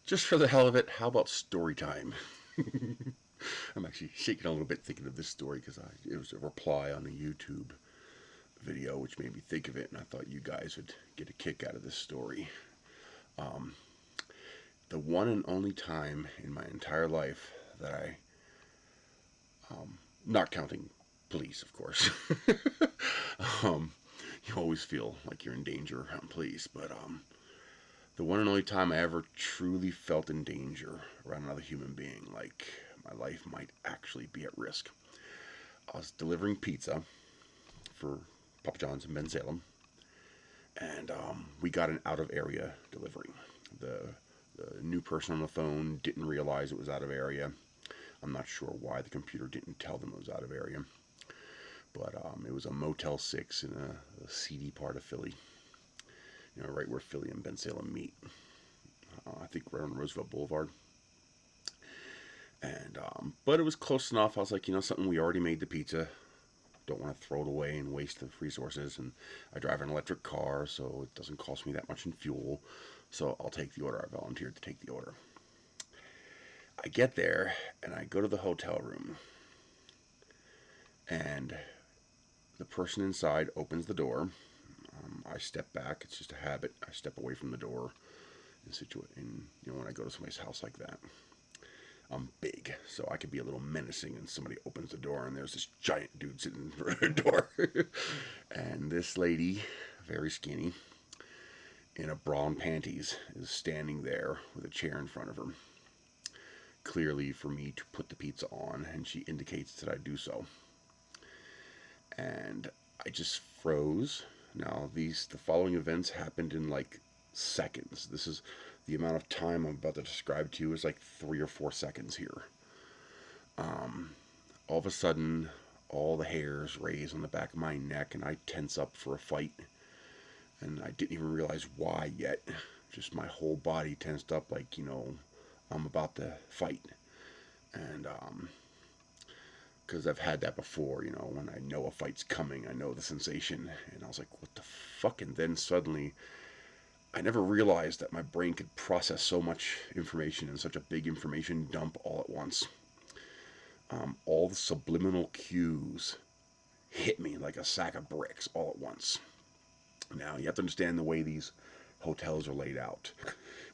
Just for the hell of it, how about story time? I'm actually shaking a little bit thinking of this story because it was a reply on a YouTube video which made me think of it, and I thought you guys would get a kick out of this story. Um, the one and only time in my entire life that not counting police, of course, um, you always feel like you're in danger around police, but the one and only time I ever truly felt in danger around another human being, like my life might actually be at risk. I was delivering pizza for Papa John's in Bensalem, and we got an out of area delivery. The new person on the phone didn't realize it was out of area. I'm not sure why the computer didn't tell them it was out of area, but it was a Motel 6 in a seedy part of Philly, right where Philly and Bensalem meet. I think right on Roosevelt Boulevard. And but it was close enough. I was like, something, we already made the pizza. Don't want to throw it away and waste the resources. And I drive an electric car, so it doesn't cost me that much in fuel. So I'll take the order. I volunteered to take the order. I get there and I go to the hotel room, and the person inside opens the door. I step back. It's just a habit. I step away from the door when I go to somebody's house like that. I'm big, so I could be a little menacing, and somebody opens the door, and there's this giant dude sitting in front of the door. And this lady, very skinny, in a bra and panties, is standing there with a chair in front of her, clearly for me to put the pizza on, and she indicates that I do so. And I just froze. Now, the following events happened in like seconds. This is the amount of time I'm about to describe to you is like 3 or 4 seconds here. All of a sudden, all the hairs raise on the back of my neck, and I tense up for a fight. And I didn't even realize why yet. Just my whole body tensed up like, I'm about to fight. And because I've had that before, when I know a fight's coming, I know the sensation. And I was like, what the fuck? And then suddenly, I never realized that my brain could process so much information in such a big information dump all at once. All the subliminal cues hit me like a sack of bricks all at once. Now, you have to understand the way these hotels are laid out.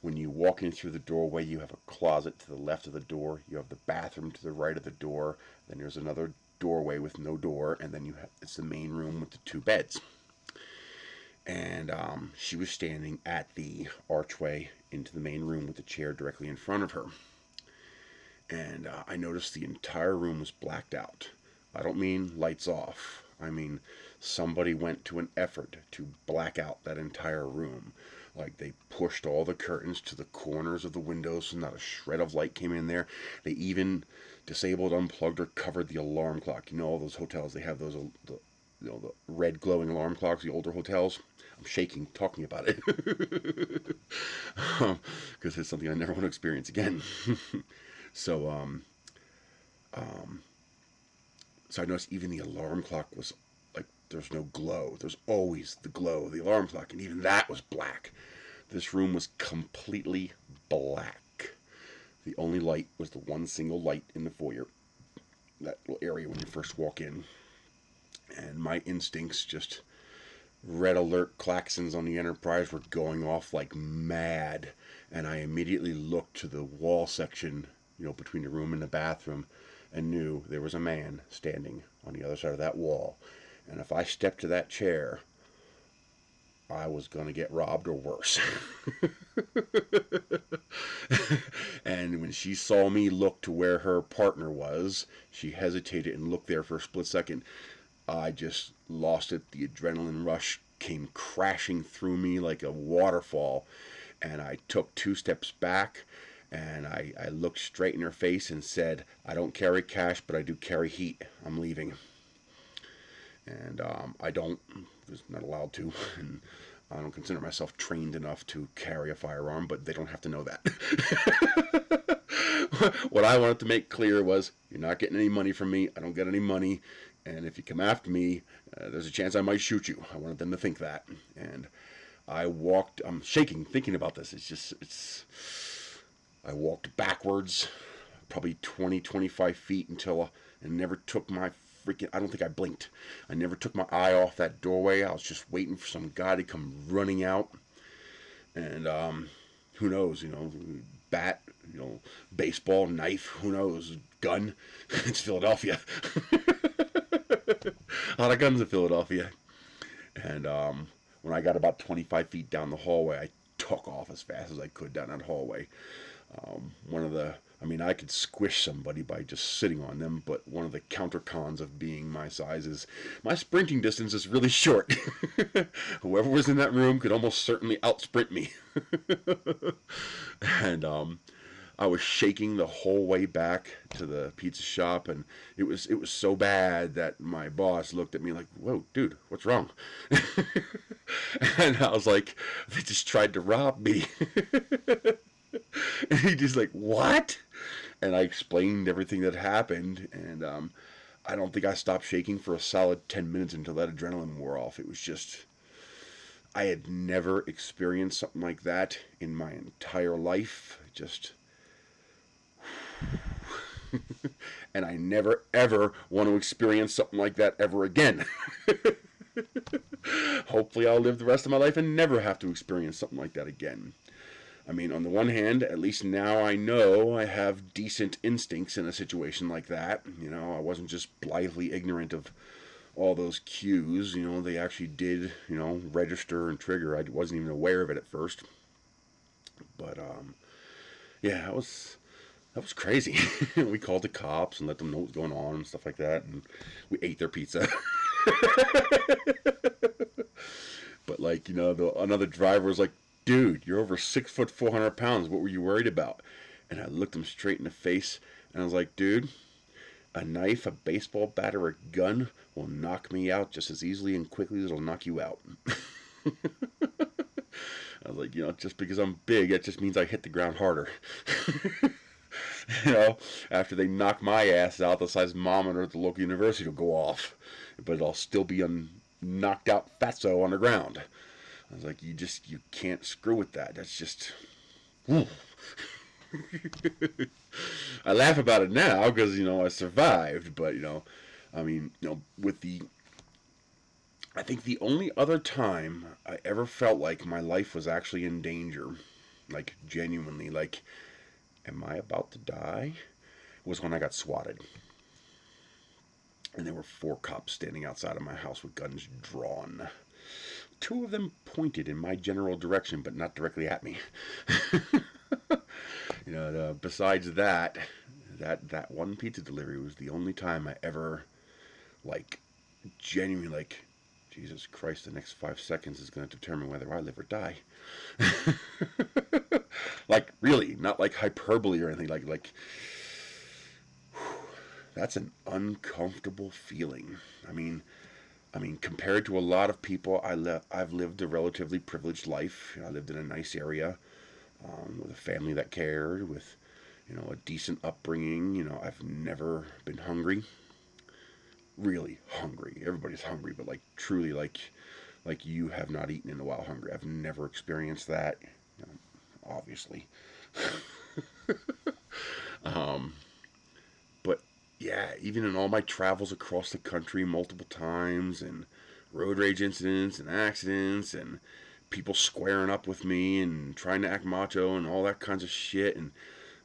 When you walk in through the doorway, you have a closet to the left of the door, you have the bathroom to the right of the door, then there's another doorway with no door, and then it's the main room with the 2 beds. And she was standing at the archway into the main room with the chair directly in front of her. And I noticed the entire room was blacked out. I don't mean lights off. I mean somebody went to an effort to black out that entire room. Like, they pushed all the curtains to the corners of the windows so not a shred of light came in there. They even disabled, unplugged, or covered the alarm clock. All those hotels, they have those the red glowing alarm clocks, the older hotels. I'm shaking talking about it because it's something I never want to experience again. So so I noticed even the alarm clock was like, there's no glow. There's always the glow of the alarm clock, and even that was black. This room was completely black. The only light was the one single light in the foyer, that little area when you first walk in. And my instincts, just red alert klaxons on the Enterprise, were going off like mad. And I immediately looked to the wall section, between the room and the bathroom, and knew there was a man standing on the other side of that wall. And if I stepped to that chair, I was going to get robbed or worse. And when she saw me look to where her partner was, she hesitated and looked there for a split second. I just lost it. The adrenaline rush came crashing through me like a waterfall, and I took 2 steps back, and I looked straight in her face and said, I don't carry cash, but I do carry heat. I'm leaving. And I don't, because I'm not allowed to, and I don't consider myself trained enough to carry a firearm, but they don't have to know that. What I wanted to make clear was, you're not getting any money from me. I don't get any money. And if you come after me, there's a chance I might shoot you. I wanted them to think that. And I walked, I'm shaking thinking about this. I walked backwards, probably 20, 25 feet and never took my freaking, I don't think I blinked. I never took my eye off that doorway. I was just waiting for some guy to come running out. And who knows, bat, baseball, knife, who knows, gun. It's Philadelphia. A lot of guns in Philadelphia. And when I got about 25 feet down the hallway, I took off as fast as I could down that hallway. I could squish somebody by just sitting on them, but one of the counter cons of being my size is my sprinting distance is really short. Whoever was in that room could almost certainly outsprint me. And I was shaking the whole way back to the pizza shop, and it was so bad that my boss looked at me like, "Whoa, dude, what's wrong?" And I was like, "They just tried to rob me." And he just like, "What?" And I explained everything that happened, and I don't think I stopped shaking for a solid 10 minutes until that adrenaline wore off. It was just, I had never experienced something like that in my entire life. Just, and I never ever want to experience something like that ever again. Hopefully, I'll live the rest of my life and never have to experience something like that again. I mean, on the one hand, at least now I know I have decent instincts in a situation like that. I wasn't just blithely ignorant of all those cues. They actually did, register and trigger. I wasn't even aware of it at first. But, yeah, that was crazy. We called the cops and let them know what was going on and stuff like that. And we ate their pizza. But, like, another driver was like, "Dude, you're over 6 foot 400 pounds. What were you worried about?" And I looked him straight in the face and I was like, "Dude, a knife, a baseball bat, or a gun will knock me out just as easily and quickly as it'll knock you out." I was like, just because I'm big, that just means I hit the ground harder. you know, After they knock my ass out, the seismometer at the local university will go off, but I'll still be knocked out fatso on the ground. I was like, you can't screw with that. That's just, I laugh about it now because I survived, but I think the only other time I ever felt like my life was actually in danger, like genuinely, like, am I about to die? Was when I got swatted. And there were 4 cops standing outside of my house with guns drawn. 2 of them pointed in my general direction, but not directly at me. Besides that one pizza delivery was the only time I ever, like, genuinely, like, Jesus Christ, the next 5 seconds is going to determine whether I live or die. Like, really, not like hyperbole or anything. Like, that's an uncomfortable feeling. Compared to a lot of people, I've lived a relatively privileged life. I lived in a nice area, with a family that cared, with, a decent upbringing. I've never been hungry. Really hungry. Everybody's hungry, but like truly, like you have not eaten in a while hungry. I've never experienced that, obviously. um, but yeah, even in all my travels across the country multiple times, and road rage incidents and accidents and people squaring up with me and trying to act macho and all that kinds of shit, and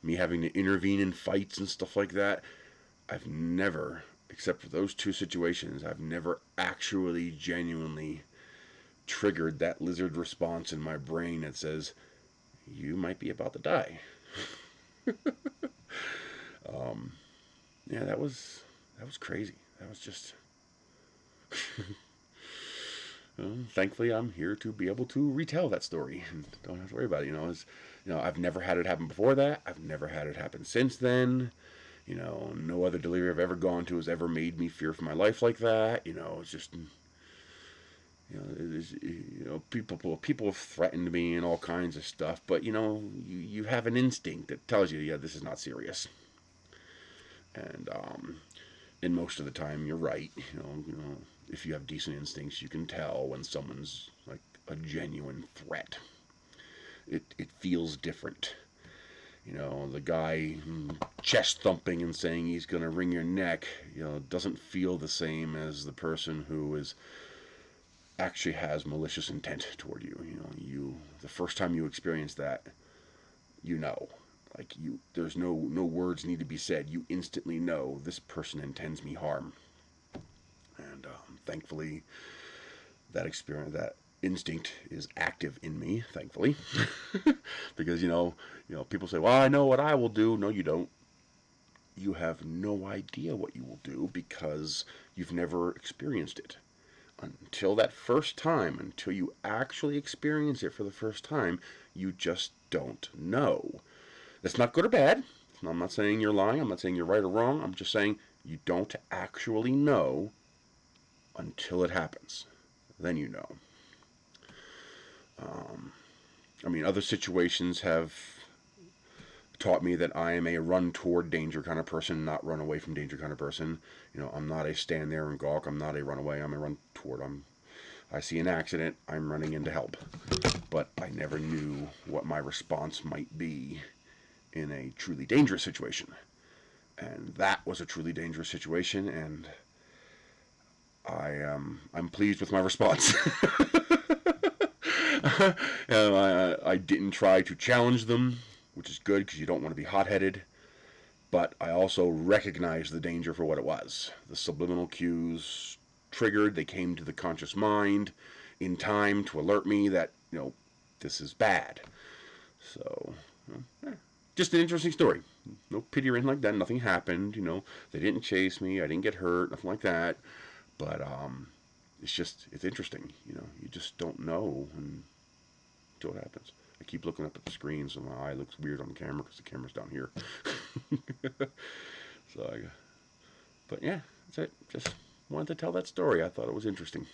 me having to intervene in fights and stuff like that, I've never, except for those 2 situations, I've never actually genuinely triggered that lizard response in my brain that says, you might be about to die. Yeah, that was crazy. That was just thankfully I'm here to be able to retell that story and don't have to worry about it. I've never had it happen before that. I've never had it happen since then. No other delivery I've ever gone to has ever made me fear for my life like that. It's just, people have threatened me and all kinds of stuff, but you have an instinct that tells you, yeah, this is not serious. And most of the time, you're right. If you have decent instincts, you can tell when someone's like a genuine threat. It feels different. The guy chest thumping and saying he's going to wring your neck, doesn't feel the same as the person who is actually has malicious intent toward you. The first time you experience that, you know, there's no words need to be said. You instantly know this person intends me harm, and thankfully, that instinct is active in me. Thankfully, because people say, "Well, I know what I will do." No, you don't. You have no idea what you will do because you've never experienced it. Until that first time, until you actually experience it for the first time, you just don't know. That's not good or bad. I'm not saying you're lying. I'm not saying you're right or wrong. I'm just saying you don't actually know until it happens. Then you know. Other situations have taught me that I am a run toward danger kind of person, not run away from danger kind of person. I'm not a stand there and gawk. I'm not a run away. I'm a run toward. I see an accident. I'm running in to help. But I never knew what my response might be in a truly dangerous situation. And that was a truly dangerous situation, and I'm pleased with my response. I didn't try to challenge them, which is good because you don't want to be hot-headed. But I also recognized the danger for what it was. The subliminal cues triggered. They came to the conscious mind in time to alert me that this is bad. So, just an interesting story. No pity or anything like that. Nothing happened. They didn't chase me. I didn't get hurt. Nothing like that. But it's interesting. You just don't know until it happens. I keep looking up at the screen, so my eye looks weird on the camera because the camera's down here. But yeah, that's it. Just wanted to tell that story. I thought it was interesting.